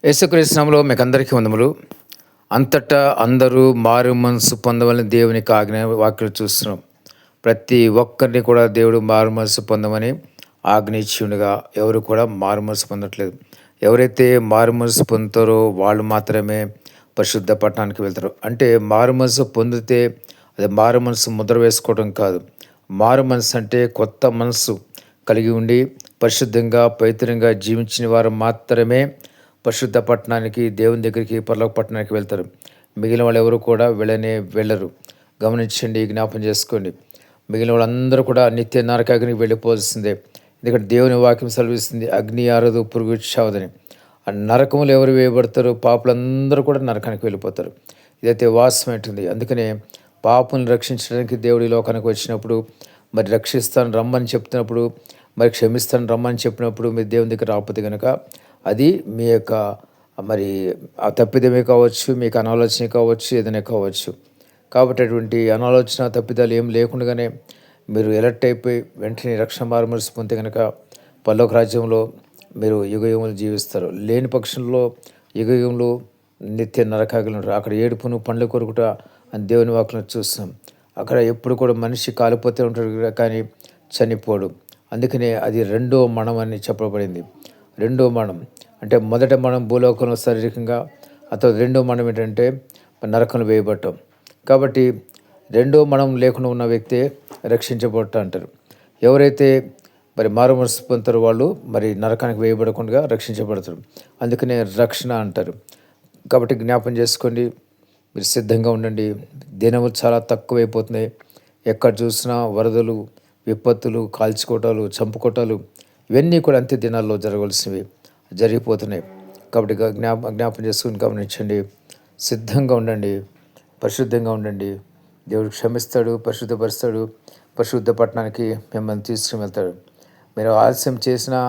యేసుక్రీస్తు నామములో మీకు అందరికీ వందములు. అంతటా అందరూ మారు మనసు పొందవలని దేవునికి ఆజ్ఞ వాక్యం చూస్తున్నాం. ప్రతి ఒక్కరిని కూడా దేవుడు మారు మనసు పొందమని ఆజ్ఞ ఇచ్చి ఉండగా ఎవరు కూడా మారు మనసు పొందట్లేదు. ఎవరైతే మారు మనసు పొందుతారో వాళ్ళు మాత్రమే పరిశుద్ధ పట్టణానికి వెళ్తారు. అంటే మారు మనసు పొందితే అది మారు మనసు ముద్ర వేసుకోవడం కాదు. మారు మనసు అంటే కొత్త మనసు కలిగి ఉండి పరిశుద్ధంగా పవిత్రంగా జీవించిన వారు మాత్రమే పరిశుద్ధ పట్టణానికి, దేవుని దగ్గరికి, పరలోక పట్టణానికి వెళ్తారు. మిగిలిన వాళ్ళు ఎవరు కూడా వెళ్ళరు. గమనించండి, జ్ఞాపం చేసుకోండి. మిగిలిన వాళ్ళందరూ కూడా నిత్య నరకాగ్నికి వెళ్ళిపోవాల్సిందే. ఎందుకంటే దేవుని వాక్యం సెలవిస్తుంది, అగ్ని ఆరదు, పురుగు చావదని. ఆ నరకములు ఎవరు వేయబడతారు? పాపులందరూ కూడా నరకానికి వెళ్ళిపోతారు. ఇదైతే వాస్తవమైంటుంది. అందుకనే పాపులను రక్షించడానికి దేవుడి లోకానికి వచ్చినప్పుడు, మరి రక్షిస్తాను రమ్మని చెప్తున్నప్పుడు, మరి క్షమిస్తాను రమ్మని చెప్పినప్పుడు మీరు దేవుని దగ్గర రాకపోతే కనుక అది మీ యొక్క మరి ఆ తప్పిదమే కావచ్చు, మీకు అనాలోచన కావచ్చు, ఏదైనా కావచ్చు. కాబట్టి అటువంటి అనాలోచన తప్పిదాలు ఏం లేకుండానే మీరు ఎలర్ట్ అయిపోయి వెంటనే రక్షణ మారుమనసు పొందితే కనుక పరలోక రాజ్యంలో మీరు యుగయుగములు జీవిస్తారు. లేని పక్షంలో యుగయుగంలో నిత్య నరకాగ్ని ఉంటారు. అక్కడ ఏడుపును పండ్ల కొరుకుట అని దేవుని వాక్యం చూస్తాం. అక్కడ ఎప్పుడు కూడా మనిషి కాలిపోతే ఉంటాడు కానీ చనిపోడు. అందుకనే అది రెండో మరణం అని చెప్పబడింది. రెండో మరణం అంటే మొదట మనం భూలోకంలో శారీరకంగా, అతను రెండో మరణం ఏంటంటే నరకంలో వేయబడటం. కాబట్టి రెండో మరణం లేకుండా ఉన్న వ్యక్తే రక్షించబడట అంటారు. ఎవరైతే మరి మారు మనసు పొందుతారో వాళ్ళు మరి నరకానికి వేయబడకుండా రక్షించబడతారు. అందుకనే రక్షణ అంటారు. కాబట్టి జ్ఞాపం చేసుకోండి, మీరు సిద్ధంగా ఉండండి. దినములు చాలా తక్కువైపోతున్నాయి. ఎక్కడ చూసినా వరదలు, విపత్తులు, కాల్చుకోవటాలు, చంపుకోవటాలు ఇవన్నీ కూడా అంత్య దినాల్లో జరగవలసినవి జరిగిపోతున్నాయి. కాబట్టి జ్ఞాపం చేసుకుని గమనించండి, సిద్ధంగా ఉండండి, పరిశుద్ధంగా ఉండండి. దేవుడు క్షమిస్తాడు, పరిశుద్ధపరుస్తాడు, పరిశుద్ధ పట్టణానికి మిమ్మల్ని తీసుకుని వెళ్తాడు. మీరు ఆలస్యం చేసినా,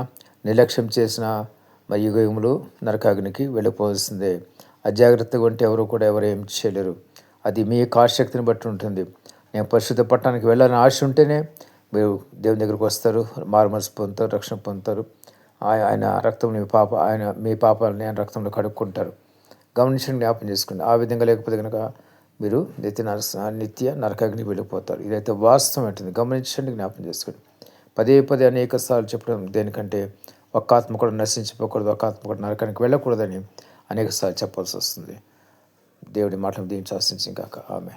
నిర్లక్ష్యం చేసినా మరి యుగములు నరకాగ్నికి వెళ్ళిపోవాల్సిందే. అజాగ్రత్తగా ఉంటే ఎవరు కూడా ఏం చేయలేరు. అది మీ ఆసక్తిని బట్టి ఉంటుంది. నేను పరిశుద్ధ పట్టణానికి వెళ్ళాలని ఆశ ఉంటేనే మీరు దేవుని దగ్గరికి వస్తారు, మారుమనసు పొందుతారు, రక్షణ పొందుతారు. ఆయన రక్తం మీ పాపాలని ఆయన రక్తంలో కడుక్కుంటారు. గమనించండి, జ్ఞాపం చేసుకోండి. ఆ విధంగా లేకపోతే కనుక మీరు నిత్య నరకాగ్నికి వెళ్ళిపోతారు. ఇదైతే వాస్తవం ఉంటుంది. గమనించండి, జ్ఞాపం చేసుకోండి. పదే పదే అనేక సార్లు చెప్పడం దేనికంటే ఒక్క ఆత్మ కూడా నశించిపోకూడదు, ఒక్క ఆత్మ కూడా నరకానికి వెళ్ళకూడదని అనేక సార్లు చెప్పాల్సి వస్తుంది. దేవుడి మాటలు దీన్ని శాసించి కాక ఆమె